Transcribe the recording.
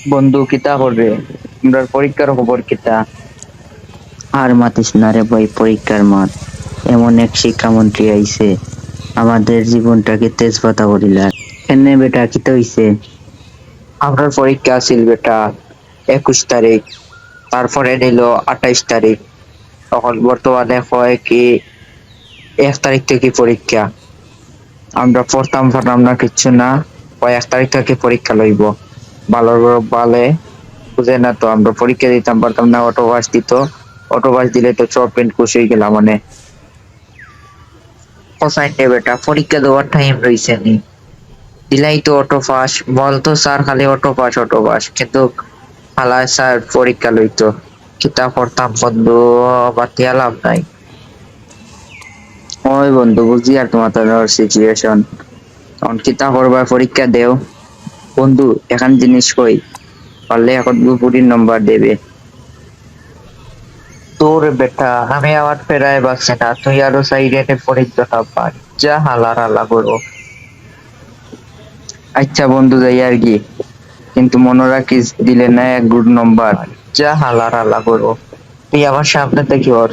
বন্ধু কিতা করবে? আমরা পরীক্ষার খবর কিতা? আর মাতিস না রে ভাই, পরীক্ষার মাঠ। এমন এক শিক্ষামন্ত্রী আইছে, আমাদের জীবনটাকে তেজপাতা করিলা। এনে বেটা কিতা হইছে? আমরা পরীক্ষা আছিল বেটা 21 তারিখ, তারপরে নিল 28 তারিখ। তখন বর্তমানে হয় কি 1 তারিখ থেকে পরীক্ষা। আমরা পড়তাম না কিচ্ছু না, ওই 1 তারিখ থেকে পরীক্ষা লইব। ভালো ভালে বুঝে না তো, আমরা পরীক্ষা দিতাম পারতাম না, অটোবাস দিত। অটোবাস দিলে তো চপ পেন্ট খুশি হয়ে গেলাম মানে। কোসাইন রে বেটা, পরীক্ষা দেওয়ার টাইম রইছে নি, দিলাই তো অটো পাস বলতো স্যার, খালি অটো পাস কিন্তু হালা স্যার পরীক্ষা লইতো। কিতা করতাম বন্ধু, বাতিয়া লাভ নাই। ওই বন্ধু বুঝি আর তোমাদের সিচুয়েশন। তখন কিতা করবার, পরীক্ষা দেও। বন্ধু এখান জিনিস কই, পারলে এখন দুপুরির নম্বর দেবে। তোর বেটা, আমি আমার ফেরায় বাসছে না, তুই আরো সাইডে পরীক্ষা পার যা, হালার হালা করো। আচ্ছা বন্ধু যাই আর কি, কিন্তু মনে রাখিস দিলে না এক গুড নম্বর। যা হালার হালা করো, তুই আমার সামনে থেকে ওর।